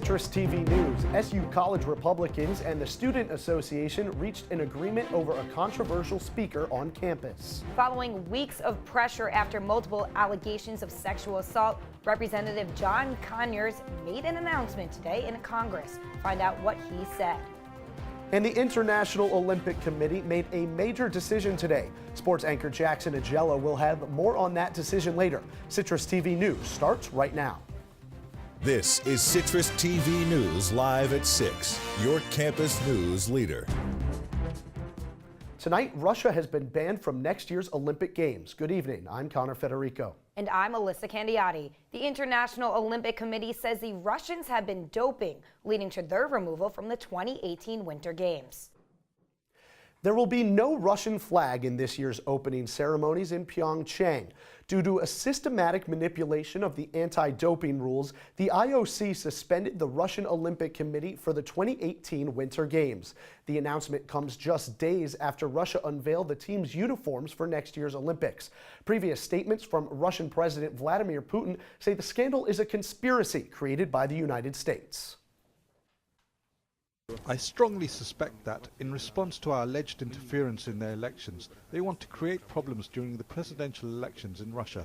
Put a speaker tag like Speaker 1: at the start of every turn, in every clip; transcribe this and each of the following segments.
Speaker 1: CitrusTV News. SU College Republicans and the Student Association reached an agreement over a controversial speaker on campus.
Speaker 2: Following weeks of pressure after multiple allegations of sexual assault, Representative John Conyers made an announcement today in Congress. Find out what he said.
Speaker 1: And the International Olympic Committee made a major decision today. Sports anchor Jackson Ajello will have more on that decision later. CitrusTV News starts right now.
Speaker 3: This is Citrus TV News live at 6, your campus news leader.
Speaker 1: Tonight, Russia has been banned from next year's Olympic Games. Good evening. I'm Federico.
Speaker 2: And I'm Elissa Candioti. The International Olympic Committee says the Russians have been doping, leading to their removal from the 2018 Winter Games.
Speaker 1: There will be no Russian flag in this year's opening ceremonies in Pyeongchang. Due to a systematic manipulation of the anti-doping rules, the IOC suspended the Russian Olympic Committee for the 2018 Winter Games. The announcement comes just days after Russia unveiled the team's uniforms for next year's Olympics. Previous statements from Russian President Vladimir Putin say the scandal is a conspiracy created by the United States.
Speaker 4: I strongly suspect that, in response to our alleged interference in their elections, they want to create problems during the presidential elections in Russia.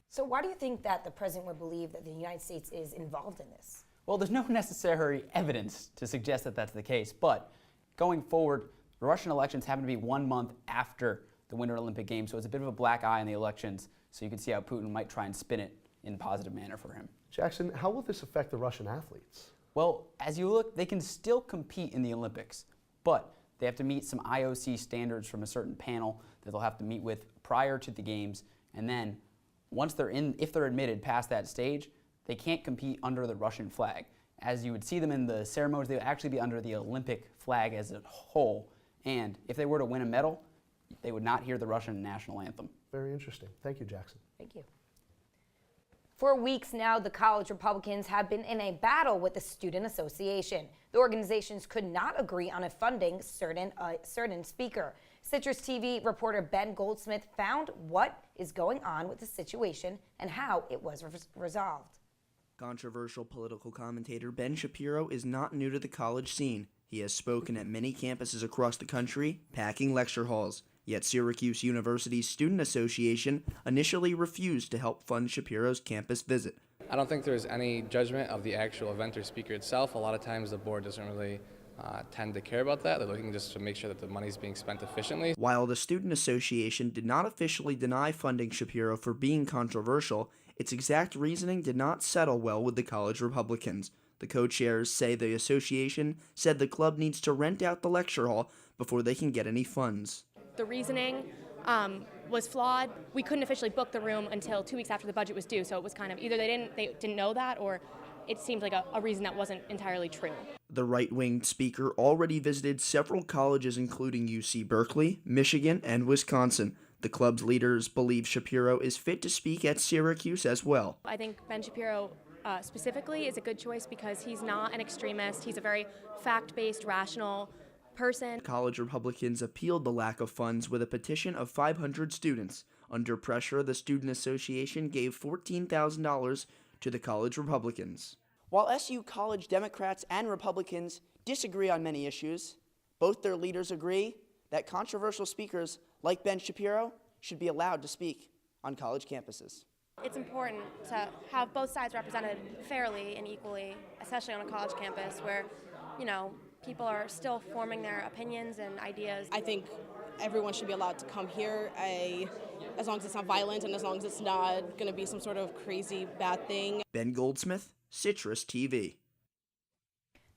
Speaker 2: So why do you think that the president would believe that the United States is involved in this?
Speaker 5: Well, there's no necessary evidence to suggest that that's the case, but going forward, the Russian elections happen to be 1 month after the Winter Olympic Games, so it's a bit of a black eye on the elections, so you can see how Putin might try and spin it in a positive manner for him.
Speaker 1: Jackson, how will this affect the Russian athletes?
Speaker 5: Well, as you look, they can still compete in the Olympics, but they have to meet some IOC standards from a certain panel that they'll have to meet with prior to the games, and then once they're in, if they're admitted past that stage, they can't compete under the Russian flag. As you would see them in the ceremonies, they would actually be under the Olympic flag as a whole, and if they were to win a medal, they would not hear the Russian national anthem.
Speaker 1: Very interesting. Thank you, Jackson.
Speaker 2: Thank you. For weeks now, the college Republicans have been in a battle with the Student Association. The organizations could not agree on a funding certain speaker. CitrusTV reporter Ben Goldsmith found what is going on with the situation and how it was resolved.
Speaker 6: Controversial political commentator Ben Shapiro is not new to the college scene. He has spoken at many campuses across the country, packing lecture halls. Yet Syracuse University's Student Association initially refused to help fund Shapiro's campus visit.
Speaker 7: I don't think there's any judgment of the actual event or speaker itself. A lot of times the board doesn't really tend to care about that. They're looking just to make sure that the money is being spent efficiently.
Speaker 6: While the Student Association did not officially deny funding Shapiro for being controversial, its exact reasoning did not settle well with the college Republicans. The co-chairs say the association said the club needs to rent out the lecture hall before they can get any funds.
Speaker 8: The reasoning was flawed. We couldn't officially book the room until 2 weeks after the budget was due, so it was kind of either they didn't know that, or it seemed like a reason that wasn't entirely true.
Speaker 6: The right-winged speaker already visited several colleges including UC Berkeley, Michigan, and Wisconsin. The club's leaders believe Shapiro is fit to speak at Syracuse as well.
Speaker 8: I think Ben Shapiro specifically is a good choice because he's not an extremist. He's a very fact-based, rational person.
Speaker 6: College Republicans appealed the lack of funds with a petition of 500 students. Under pressure, the Student Association gave $14,000 to the college Republicans. While SU College Democrats and Republicans disagree on many issues, both their leaders agree that controversial speakers like Ben Shapiro should be allowed to speak on college campuses.
Speaker 8: It's important to have both sides represented fairly and equally, especially on a college campus where, people are still forming their opinions and ideas.
Speaker 9: I think everyone should be allowed to come here, as long as it's not violent and as long as it's not going to be some sort of crazy bad thing.
Speaker 6: Ben Goldsmith, Citrus TV.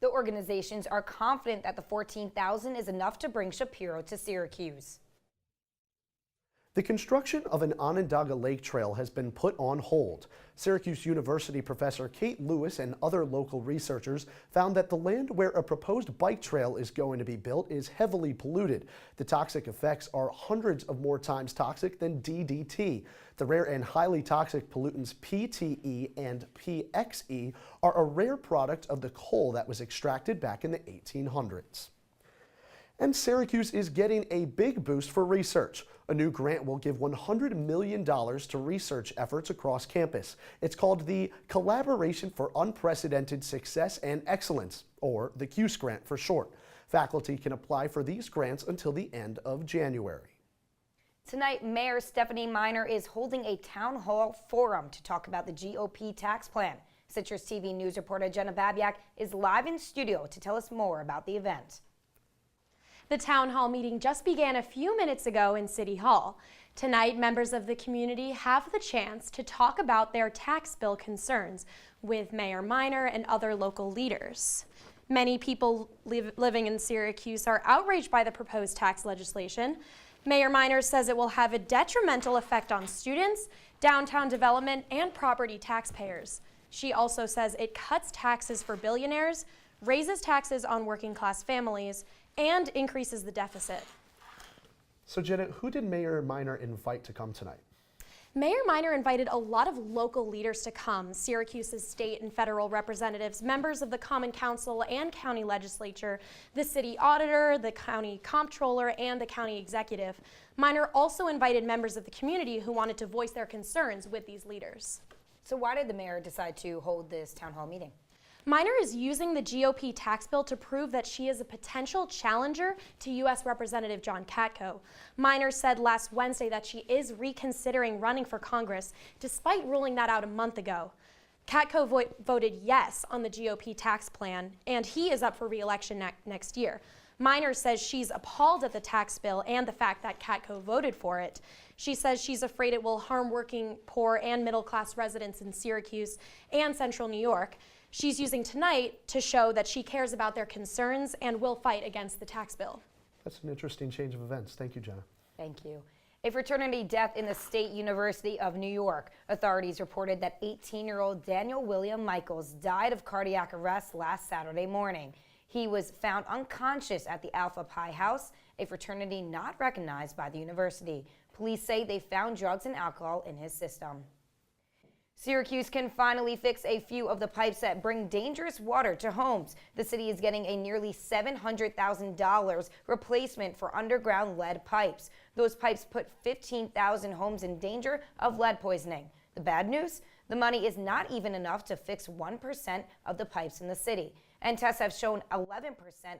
Speaker 2: The organizations are confident that the $14,000 is enough to bring Shapiro to Syracuse.
Speaker 1: The construction of an Onondaga Lake Trail has been put on hold. Syracuse University professor Kate Lewis and other local researchers found that the land where a proposed bike trail is going to be built is heavily polluted. The toxic effects are hundreds of more times toxic than DDT. The rare and highly toxic pollutants PTE and PXE are a rare product of the coal that was extracted back in the 1800s. And Syracuse is getting a big boost for research. A new grant will give $100 million to research efforts across campus. It's called the Collaboration for Unprecedented Success and Excellence, or the CUSE grant for short. Faculty can apply for these grants until the end of January.
Speaker 2: Tonight, Mayor Stephanie Miner is holding a town hall forum to talk about the GOP tax plan. Citrus TV News reporter Jenna Babyak is live in studio to tell us more about the event.
Speaker 10: The town hall meeting just began a few minutes ago in City Hall. Tonight, members of the community have the chance to talk about their tax bill concerns with Mayor Miner and other local leaders. Many people living in Syracuse are outraged by the proposed tax legislation. Mayor Miner says it will have a detrimental effect on students, downtown development, and property taxpayers. She also says it cuts taxes for billionaires, raises taxes on working-class families, and increases the deficit.
Speaker 1: So Jenna, who did Mayor Miner invite to come tonight?
Speaker 10: Mayor Miner invited a lot of local leaders to come, Syracuse's state and federal representatives, members of the Common Council and county legislature, the city auditor, the county comptroller, and the county executive. Miner also invited members of the community who wanted to voice their concerns with these leaders.
Speaker 2: So why did the mayor decide to hold this town hall meeting?
Speaker 10: Miner is using the GOP tax bill to prove that she is a potential challenger to U.S. Representative John Conyers. Miner said last Wednesday that she is reconsidering running for Congress, despite ruling that out a month ago. Conyers voted yes on the GOP tax plan, and he is up for re-election next year. Miner says she's appalled at the tax bill and the fact that Conyers voted for it. She says she's afraid it will harm working, poor, and middle-class residents in Syracuse and Central New York. She's using tonight to show that she cares about their concerns and will fight against the tax bill.
Speaker 1: That's an interesting change of events. Thank you, Jenna.
Speaker 2: Thank you. A fraternity death in the State University of New York. Authorities reported that 18-year-old Daniel William Michaels died of cardiac arrest last Saturday morning. He was found unconscious at the Alpha Pi House, a fraternity not recognized by the university. Police say they found drugs and alcohol in his system. Syracuse can finally fix a few of the pipes that bring dangerous water to homes. The city is getting a nearly $700,000 replacement for underground lead pipes. Those pipes put 15,000 homes in danger of lead poisoning. The bad news? The money is not even enough to fix 1% of the pipes in the city. And tests have shown 11%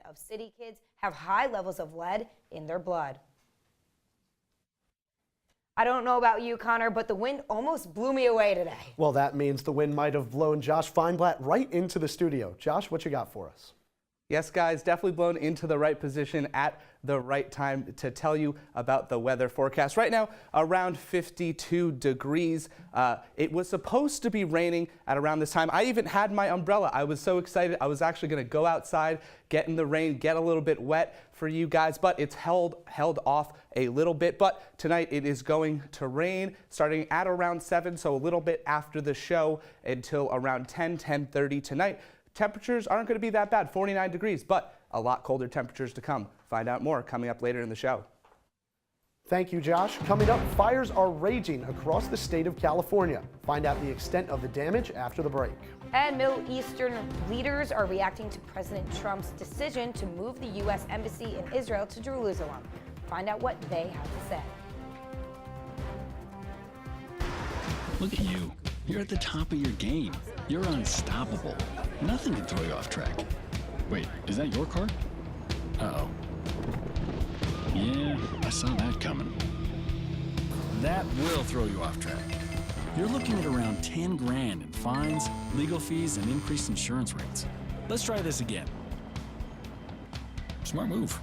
Speaker 2: of city kids have high levels of lead in their blood. I don't know about you, Connor, but the wind almost blew me away today.
Speaker 1: Well, that means the wind might have blown Josh Feinblatt right into the studio. Josh, what you got for us?
Speaker 11: Yes, guys, definitely blown into the right position at the right time to tell you about the weather forecast. Right now, around 52 degrees. It was supposed to be raining at around this time. I even had my umbrella. I was so excited. I was actually going to go outside, get in the rain, get a little bit wet for you guys, but it's held off a little bit. But tonight it is going to rain starting at around 7, so a little bit after the show until around 10:30 tonight. Temperatures aren't going to be that bad, 49 degrees, but a lot colder temperatures to come. Find out more coming up later in the show.
Speaker 1: Thank you, Josh. Coming up, fires are raging across the state of California. Find out the extent of the damage after the break.
Speaker 2: And Middle Eastern leaders are reacting to President Trump's decision to move the U.S. Embassy in Israel to Jerusalem. Find out what they have to say.
Speaker 12: Look at you. You're at the top of your game. You're unstoppable. Nothing can throw you off track. Wait, is that your car? Uh-oh. Yeah, I saw that coming. That will throw you off track. You're looking at around 10 grand in fines, legal fees, and increased insurance rates. Let's try this again. Smart move.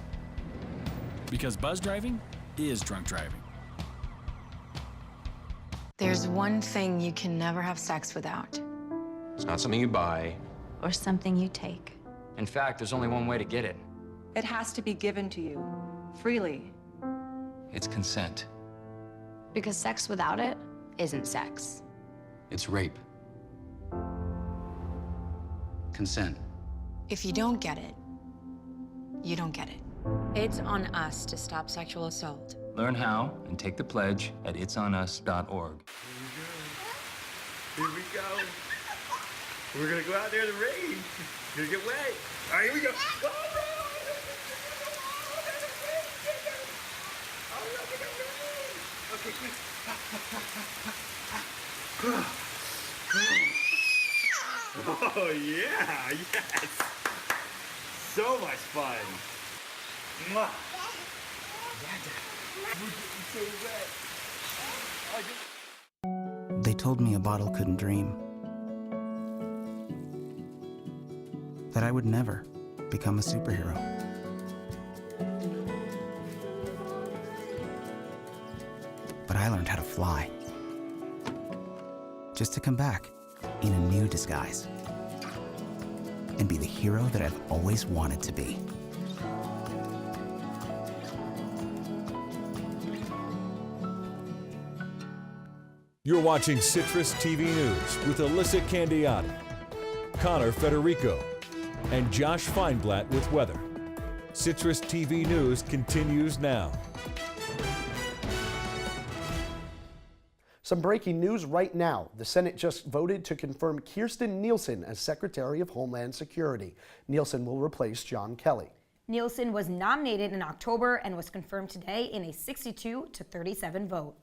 Speaker 12: Because buzz driving is drunk driving.
Speaker 13: There's one thing you can never have sex without.
Speaker 14: It's not something you buy.
Speaker 13: Or something you take.
Speaker 14: In fact, there's only one way to get it.
Speaker 15: It has to be given to you, freely.
Speaker 14: It's consent.
Speaker 13: Because sex without it isn't sex.
Speaker 14: It's rape. Consent.
Speaker 13: If you don't get it, you don't get it. It's on us to stop sexual assault.
Speaker 14: Learn how and take the pledge at itsonus.org.
Speaker 16: Here we go. We're gonna go out there in the rain. Gonna get wet. All right, here we go.
Speaker 17: Oh yeah, yes. So much fun. Mwah.
Speaker 18: They told me a bottle couldn't dream. That I would never become a superhero. But I learned how to fly. Just to come back in a new disguise. And be the hero that I've always wanted to be.
Speaker 3: You're watching Citrus TV News with Elissa Candioti, Connor Federico, and Josh Feinblatt with weather. Citrus TV News continues now.
Speaker 1: Some breaking news right now. The Senate just voted to confirm Kirstjen Nielsen as Secretary of Homeland Security. Nielsen will replace John Kelly.
Speaker 2: Nielsen was nominated in October and was confirmed today in a 62-37 vote.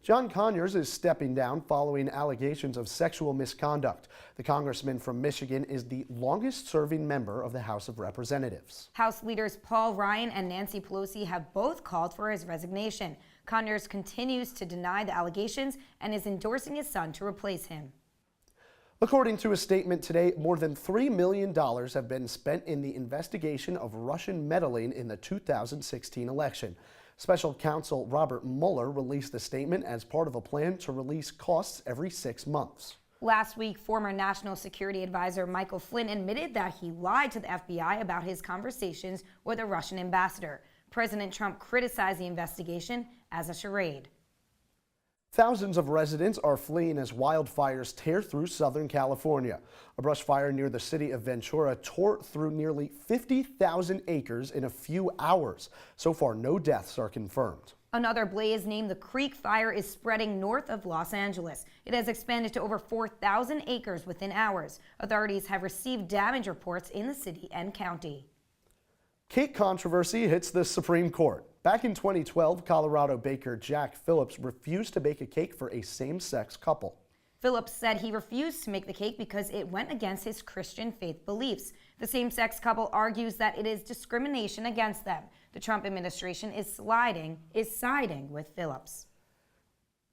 Speaker 1: John Conyers is stepping down following allegations of sexual misconduct. The congressman from Michigan is the longest-serving member of the House of Representatives.
Speaker 2: House leaders Paul Ryan and Nancy Pelosi have both called for his resignation. Conyers continues to deny the allegations and is endorsing his son to replace him.
Speaker 1: According to a statement today, more than $3 million have been spent in the investigation of Russian meddling in the 2016 election. Special counsel Robert Mueller released the statement as part of a plan to release costs every 6 months.
Speaker 2: Last week, former National Security Advisor Michael Flynn admitted that he lied to the FBI about his conversations with a Russian ambassador. President Trump criticized the investigation as a charade.
Speaker 1: Thousands of residents are fleeing as wildfires tear through Southern California. A brush fire near the city of Ventura tore through nearly 50,000 acres in a few hours. So far, no deaths are confirmed.
Speaker 2: Another blaze named the Creek Fire is spreading north of Los Angeles. It has expanded to over 4,000 acres within hours. Authorities have received damage reports in the city and county.
Speaker 1: Cake controversy hits the Supreme Court. Back in 2012, Colorado baker Jack Phillips refused to bake a cake for a same-sex couple.
Speaker 2: Phillips said he refused to make the cake because it went against his Christian faith beliefs. The same-sex couple argues that it is discrimination against them. The Trump administration is siding with Phillips.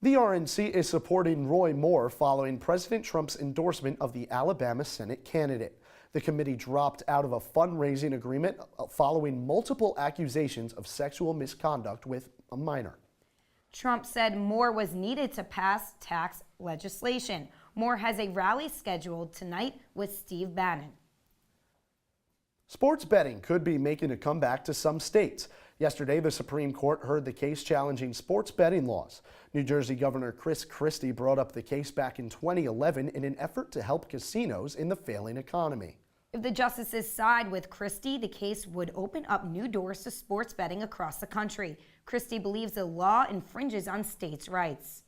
Speaker 1: The RNC is supporting Roy Moore following President Trump's endorsement of the Alabama Senate candidate. The committee dropped out of a fundraising agreement following multiple accusations of sexual misconduct with a minor.
Speaker 2: Trump said Moore was needed to pass tax legislation. Moore has a rally scheduled tonight with Steve Bannon.
Speaker 1: Sports betting could be making a comeback to some states. Yesterday, the Supreme Court heard the case challenging sports betting laws. New Jersey Governor Chris Christie brought up the case back in 2011 in an effort to help casinos in the failing economy.
Speaker 2: If the justices side with Christie, the case would open up new doors to sports betting across the country. Christie believes the law infringes on states' rights.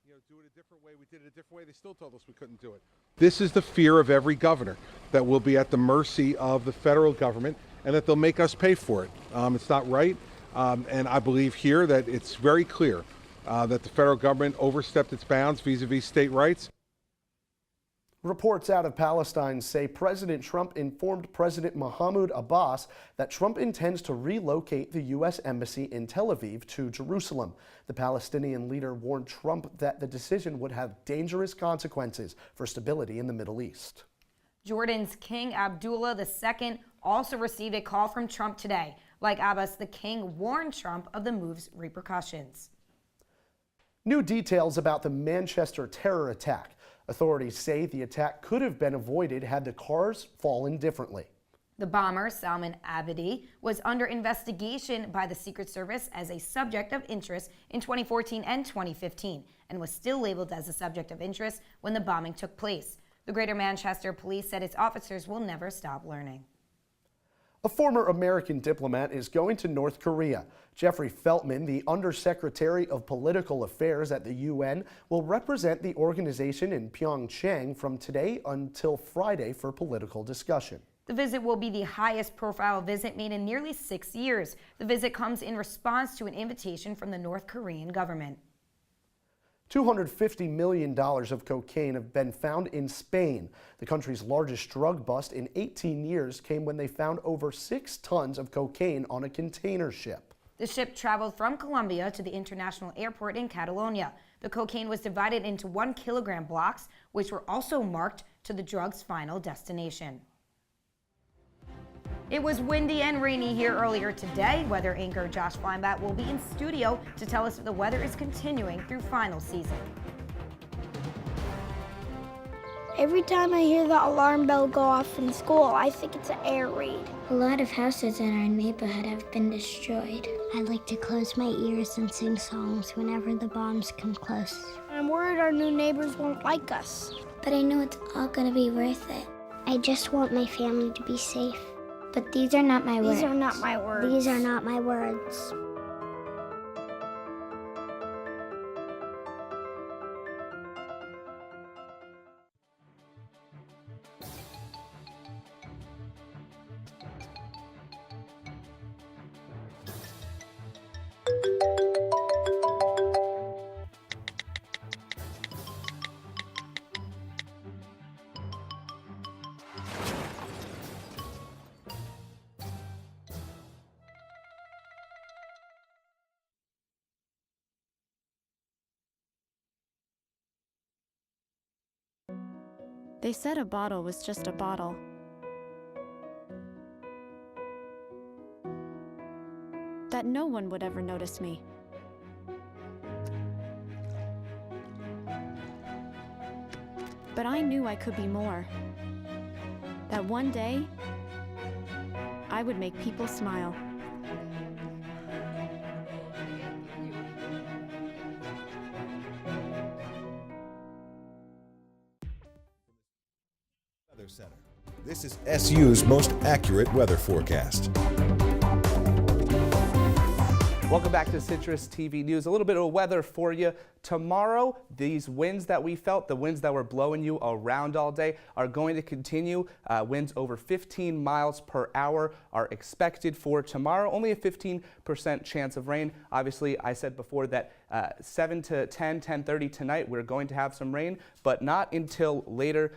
Speaker 4: Do it a different way. We did it a different way. They still told us we couldn't do it. This is the fear of every governor, that we'll be at the mercy of the federal government and that they'll make us pay for it. It's not right. And I believe here that it's very clear that the federal government overstepped its bounds vis-a-vis state rights.
Speaker 1: Reports out of Palestine say President Trump informed President Mahmoud Abbas that Trump intends to relocate the U.S. Embassy in Tel Aviv to Jerusalem. The Palestinian leader warned Trump that the decision would have dangerous consequences for stability in the Middle East.
Speaker 2: Jordan's King Abdullah II also received a call from Trump today. Like Abbas, the king warned Trump of the move's repercussions.
Speaker 1: New details about the Manchester terror attack. Authorities say the attack could have been avoided had the cars fallen differently.
Speaker 2: The bomber, Salman Abedi, was under investigation by the Secret Service as a subject of interest in 2014 and 2015 and was still labeled as a subject of interest when the bombing took place. The Greater Manchester Police said its officers will never stop learning.
Speaker 1: A former American diplomat is going to North Korea. Jeffrey Feltman, the Undersecretary of Political Affairs at the UN, will represent the organization in Pyeongchang from today until Friday for political discussion.
Speaker 2: The visit will be the highest profile visit made in nearly 6 years. The visit comes in response to an invitation from the North Korean government.
Speaker 1: $250 million of cocaine have been found in Spain. The country's largest drug bust in 18 years came when they found over 6 tons of cocaine on a container ship.
Speaker 2: The ship traveled from Colombia to the international airport in Catalonia. The cocaine was divided into 1 kilogram blocks, which were also marked to the drug's final destination. It was windy and rainy here earlier today. Weather anchor Josh Feinblatt will be in studio to tell us if the weather is continuing through final season.
Speaker 19: Every time I hear the alarm bell go off in school, I think it's an air raid.
Speaker 20: A lot of houses in our neighborhood have been destroyed. I like to close my ears and sing songs whenever the bombs come close.
Speaker 19: I'm worried our new neighbors won't like us.
Speaker 20: But I know it's all gonna be worth it. I just want my family to be safe. But these are not my words.
Speaker 19: These are not my words.
Speaker 20: These are not my words.
Speaker 21: They said a bottle was just a bottle. That no one would ever notice me. But I knew I could be more. That one day, I would make people smile.
Speaker 3: Weather Center. This is SU's most accurate weather forecast.
Speaker 11: Welcome back to Citrus TV News. A little bit of weather for you. Tomorrow, these winds that we felt, the winds that were blowing you around all day, are going to continue. Winds over 15 miles per hour are expected for tomorrow. Only a 15% chance of rain. Obviously, I said before that 7 to 10:30 tonight, we're going to have some rain, but not until later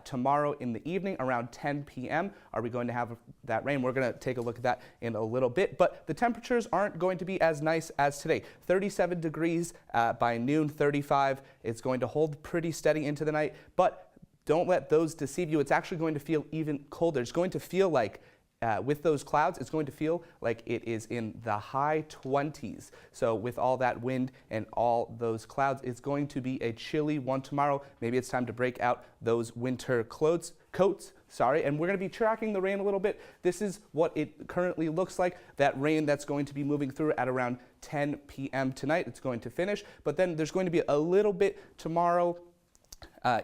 Speaker 11: tomorrow in the evening, around 10 p.m. are we going to have that rain. We're going to take a look at that in a little bit, but the temperatures aren't going to be as nice as today. 37 degrees by noon, 35. It's going to hold pretty steady into the night, but don't let those deceive you. It's actually going to feel even colder. It's going to feel like with those clouds, it's going to feel like it is in the high 20s. So with all that wind and all those clouds, it's going to be a chilly one tomorrow. Maybe it's time to break out those winter coats, and we're going to be tracking the rain a little bit. This is what it currently looks like. That rain that's going to be moving through at around 10 p.m. tonight. It's going to finish, but then there's going to be a little bit tomorrow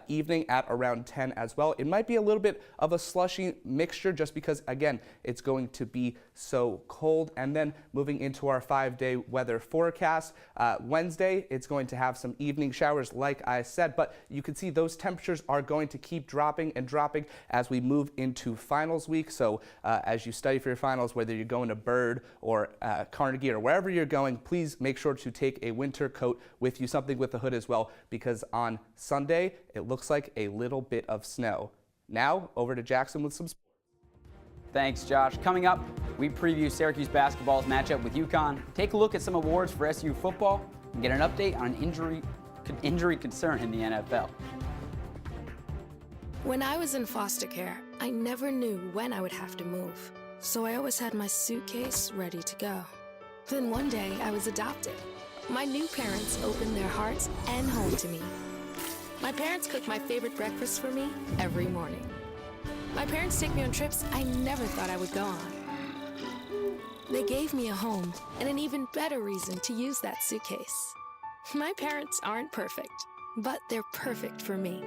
Speaker 11: evening at around 10 as well. It might be a little bit of a slushy mixture just because, again, it's going to be so cold. And then moving into our 5-day weather forecast, Wednesday, it's going to have some evening showers like I said, but you can see those temperatures are going to keep dropping and dropping as we move into finals week. So as you study for your finals, whether you're going to Byrd or Carnegie or wherever you're going, please make sure to take a winter coat with you, something with a hood as well, because on Sunday, it looks like a little bit of snow. Now, over to Jackson with some sports.
Speaker 5: Thanks, Josh. Coming up, we preview Syracuse basketball's matchup with UConn, take a look at some awards for SU football, and get an update on an injury concern in the NFL.
Speaker 22: When I was in foster care, I never knew when I would have to move, so I always had my suitcase ready to go. Then one day, I was adopted. My new parents opened their hearts and home to me. My parents cook my favorite breakfast for me every morning. My parents take me on trips I never thought I would go on. They gave me a home and an even better reason to use that suitcase. My parents aren't perfect, but they're perfect for me.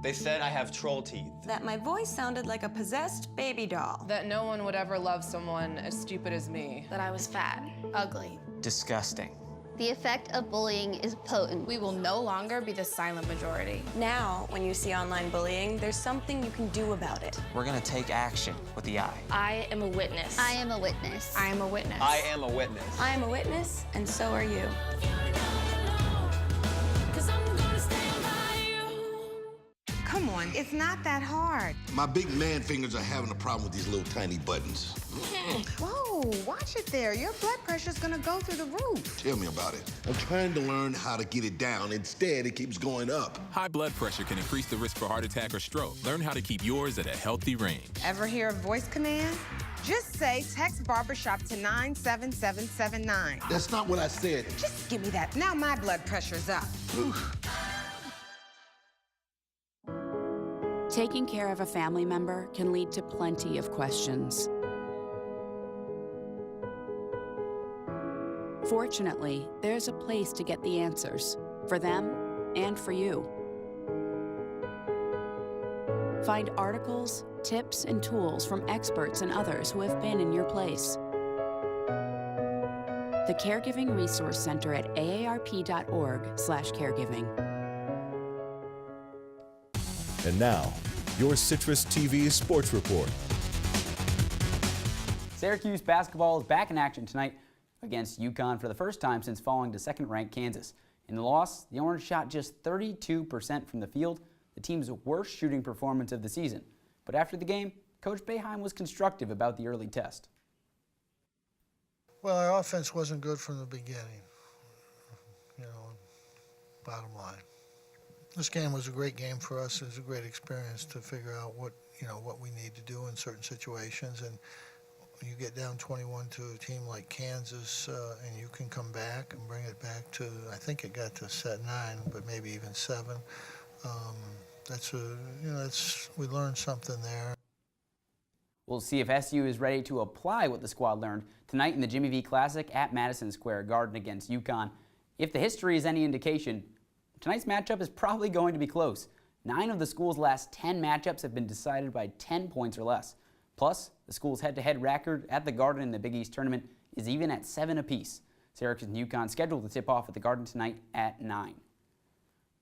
Speaker 23: They said I have troll teeth.
Speaker 24: That my voice sounded like a possessed baby doll.
Speaker 25: That no one would ever love someone as stupid as me.
Speaker 22: That I was fat, ugly,
Speaker 23: Disgusting.
Speaker 6: The effect of bullying is potent.
Speaker 7: We will no longer be the silent majority.
Speaker 8: Now, when you see online bullying, there's something you can do about it.
Speaker 23: We're gonna take action with the I.
Speaker 7: I am a witness.
Speaker 6: I am a witness.
Speaker 7: I am a witness.
Speaker 23: I am a witness.
Speaker 8: I am a witness, and so are you.
Speaker 9: Come on, it's not that hard.
Speaker 25: My big man fingers are having a problem with these little tiny buttons.
Speaker 9: Whoa, watch it there. Your blood pressure's gonna go through the roof.
Speaker 25: Tell me about it. I'm trying to learn how to get it down. Instead, it keeps going up.
Speaker 26: High blood pressure can increase the risk for heart attack or stroke. Learn how to keep yours at a healthy range.
Speaker 9: Ever hear a voice command? Just say text barbershop to 97779.
Speaker 25: That's not what I said.
Speaker 9: Just give me that. Now my blood pressure's up.
Speaker 27: Taking care of a family member can lead to plenty of questions. Fortunately, there's a place to get the answers, for them and for you. Find articles, tips, and tools from experts and others who have been in your place. The Caregiving Resource Center at aarp.org/caregiving.
Speaker 3: And now, your Citrus TV Sports Report.
Speaker 5: Syracuse basketball is back in action tonight against UConn for the first time since falling to second-ranked Kansas. In the loss, the Orange shot just 32% from the field, the team's worst shooting performance of the season. But after the game, Coach Boeheim was constructive about the early test.
Speaker 28: Well, our offense wasn't good from the beginning, bottom line. This game was a great game for us. It was a great experience to figure out what we need to do in certain situations. And when you get down 21 to a team like Kansas, and you can come back and bring it back to, I think it got to set 9, but maybe even 7. We learned something there.
Speaker 5: We'll see if SU is ready to apply what the squad learned tonight in the Jimmy V Classic at Madison Square Garden against UConn. If the history is any indication, tonight's matchup is probably going to be close. 9 of the school's last 10 matchups have been decided by 10 points or less. Plus, the school's head-to-head record at the Garden in the Big East Tournament is even at 7 apiece. Syracuse and UConn scheduled to tip off at the Garden tonight at 9.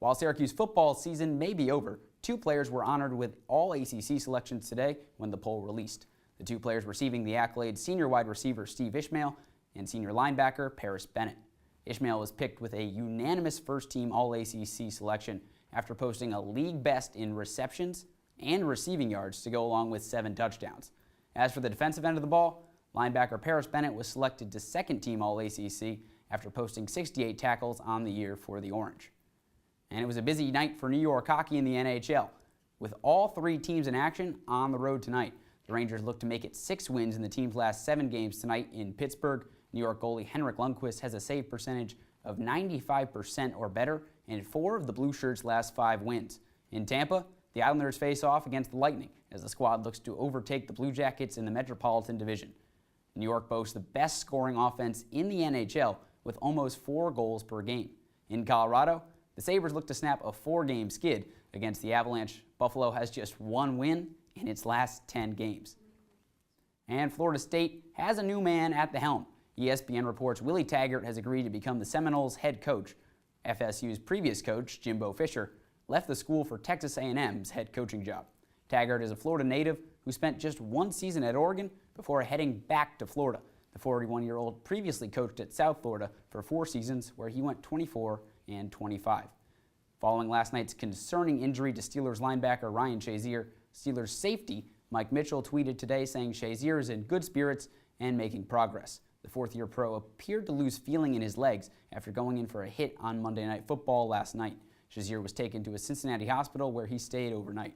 Speaker 5: While Syracuse football season may be over, 2 players were honored with all ACC selections today when the poll released. The 2 players receiving the accolade, senior wide receiver Steve Ishmael and senior linebacker Paris Bennett. Ishmael was picked with a unanimous first-team All-ACC selection after posting a league best in receptions and receiving yards to go along with 7 touchdowns. As for the defensive end of the ball, linebacker Paris Bennett was selected to second-team All-ACC after posting 68 tackles on the year for the Orange. And it was a busy night for New York hockey in the NHL. With all 3 teams in action on the road tonight, the Rangers look to make it 6 wins in the team's last 7 games tonight in Pittsburgh. New York goalie Henrik Lundqvist has a save percentage of 95% or better in 4 of the Blue Shirts' last 5 wins. In Tampa, the Islanders face off against the Lightning as the squad looks to overtake the Blue Jackets in the Metropolitan Division. New York boasts the best scoring offense in the NHL with almost 4 goals per game. In Colorado, the Sabres look to snap a 4-game skid against the Avalanche. Buffalo has just 1 win in its last 10 games. And Florida State has a new man at the helm. ESPN reports Willie Taggart has agreed to become the Seminoles' head coach. FSU's previous coach, Jimbo Fisher, left the school for Texas A&M's head coaching job. Taggart is a Florida native who spent just 1 season at Oregon before heading back to Florida. The 41-year-old previously coached at South Florida for 4 seasons, where he went 24-25. Following last night's concerning injury to Steelers linebacker Ryan Shazier, Steelers safety Mike Mitchell tweeted today saying Shazier is in good spirits and making progress. The 4th-year pro appeared to lose feeling in his legs after going in for a hit on Monday Night Football last night. Shazier was taken to a Cincinnati hospital where he stayed overnight.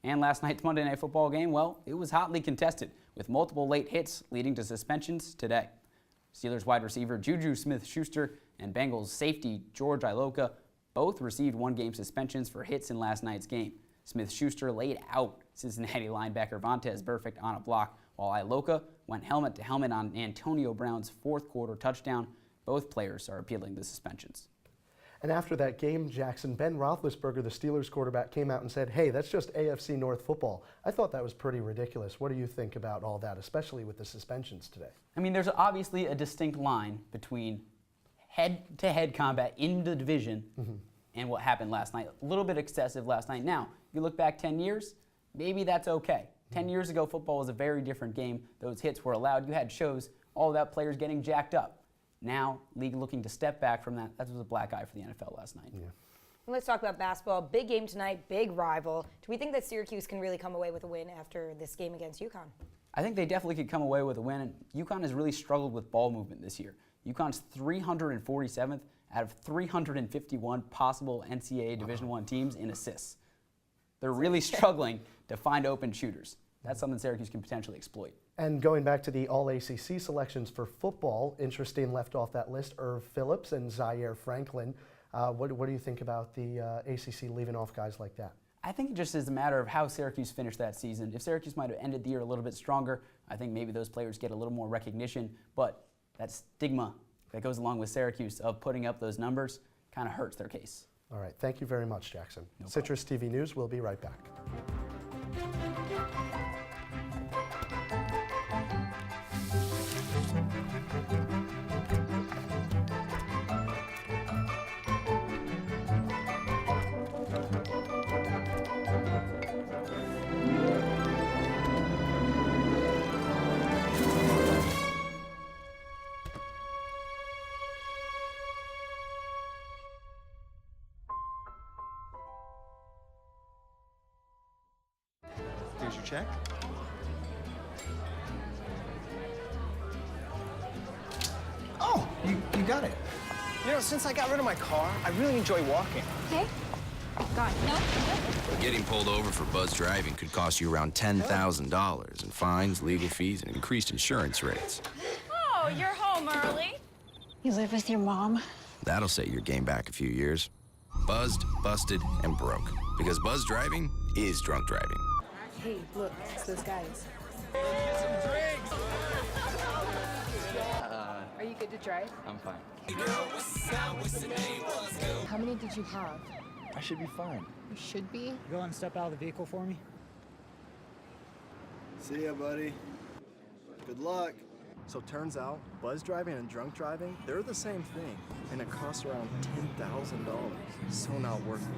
Speaker 5: And last night's Monday Night Football game, well, it was hotly contested, with multiple late hits leading to suspensions today. Steelers wide receiver Juju Smith-Schuster and Bengals safety George Iloka both received 1-game suspensions for hits in last night's game. Smith-Schuster laid out Cincinnati linebacker Vontaze Burfict on a block, while Iloka went helmet-to-helmet on Antonio Brown's 4th-quarter touchdown. Both players are appealing the suspensions.
Speaker 1: And after that game, Jackson, Ben Roethlisberger, the Steelers quarterback, came out and said, hey, that's just AFC North football. I thought that was pretty ridiculous. What do you think about all that, especially with the suspensions today?
Speaker 5: I mean, there's obviously a distinct line between head-to-head combat in the division and what happened last night. A little bit excessive last night. Now, if you look back 10 years, maybe that's okay. 10 years ago, football was a very different game. Those hits were allowed. You had shows all about players getting jacked up. Now, league looking to step back from that. That was a black eye for the NFL last night.
Speaker 1: Yeah.
Speaker 2: Let's talk about basketball. Big game tonight, big rival. Do we think that Syracuse can really come away with a win after this game against UConn?
Speaker 5: I think they definitely could come away with a win. And UConn has really struggled with ball movement this year. UConn's 347th out of 351 possible NCAA Division I teams in assists. They're really struggling to find open shooters. That's something Syracuse can potentially exploit. And
Speaker 1: going back to the All-ACC selections for football, interesting left off that list, Irv Phillips and Zaire Franklin. What do you think about the ACC leaving off guys like that?
Speaker 5: I think it just is a matter of how Syracuse finished that season. If Syracuse might have ended the year a little bit stronger, I think maybe those players get a little more recognition. But that stigma that goes along with Syracuse of putting up those numbers kind of hurts their case.
Speaker 1: All right, thank you very much, Jackson. Citrus TV News, we'll be right back.
Speaker 10: Here's your check. Oh, you got it. You know, since I got rid of my car, I really enjoy walking.
Speaker 21: Okay. Got it. No.
Speaker 12: Getting pulled over for buzz driving could cost you around $10,000 in fines, legal fees, and increased insurance rates.
Speaker 21: Oh, you're home early. You live with your mom?
Speaker 12: That'll set your game back a few years. Buzzed, busted, and broke. Because buzz driving is drunk driving.
Speaker 21: Hey, look, it's those guys. Are you good to drive?
Speaker 10: I'm fine.
Speaker 21: How many did you have?
Speaker 10: I should be fine.
Speaker 21: You should be.
Speaker 13: Go and step out of the vehicle for me.
Speaker 10: See ya, buddy. Good luck. So turns out, buzz driving and drunk driving, they're the same thing. And it costs around $10,000. So not worth it.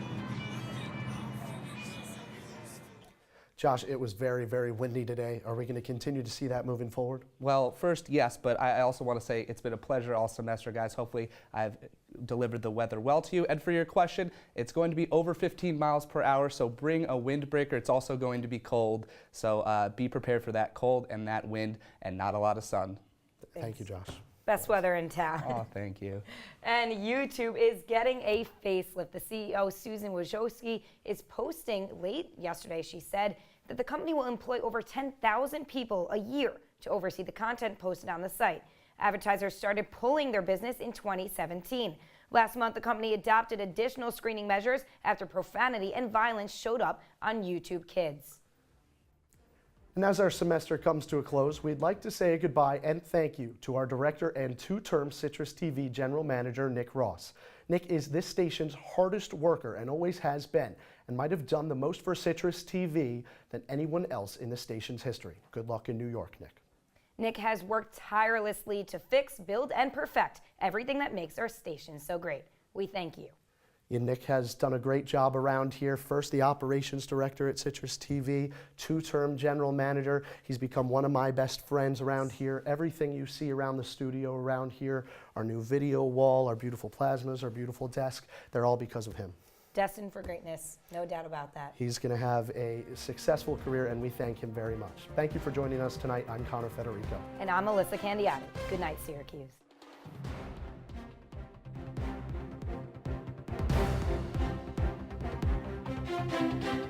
Speaker 1: Josh, it was very, very windy today. Are we going to continue to see that moving forward?
Speaker 11: Well, first, yes, but I also want to say it's been a pleasure all semester, guys. Hopefully, I've delivered the weather well to you. And for your question, it's going to be over 15 miles per hour, so bring a windbreaker. It's also going to be cold, so be prepared for that cold and that wind and not a lot of sun.
Speaker 1: Thank you, Josh.
Speaker 2: Best weather in town.
Speaker 11: Oh, thank you.
Speaker 2: And YouTube is getting a facelift. The CEO, Susan Wojcicki, is posting late yesterday. She said that the company will employ over 10,000 people a year to oversee the content posted on the site. Advertisers started pulling their business in 2017. Last month, the company adopted additional screening measures after profanity and violence showed up on YouTube Kids.
Speaker 1: And as our semester comes to a close, we'd like to say goodbye and thank you to our director and two-term Citrus TV general manager, Nick Ross. Nick is this station's hardest worker and always has been, and might have done the most for Citrus TV than anyone else in the station's history. Good luck in New York, Nick.
Speaker 2: Nick has worked tirelessly to fix, build, and perfect everything that makes our station so great. We thank you.
Speaker 1: Nick has done a great job around here. First, the operations director at Citrus TV, two-term general manager. He's become one of my best friends around here. Everything you see around the studio around here, our new video wall, our beautiful plasmas, our beautiful desk, they're all because of him.
Speaker 2: Destined for greatness, no doubt about that.
Speaker 1: He's going to have a successful career, and we thank him very much. Thank you for joining us tonight. I'm Connor Federico.
Speaker 2: And I'm Elissa Candioti. Good night, Syracuse.
Speaker 21: Thank you.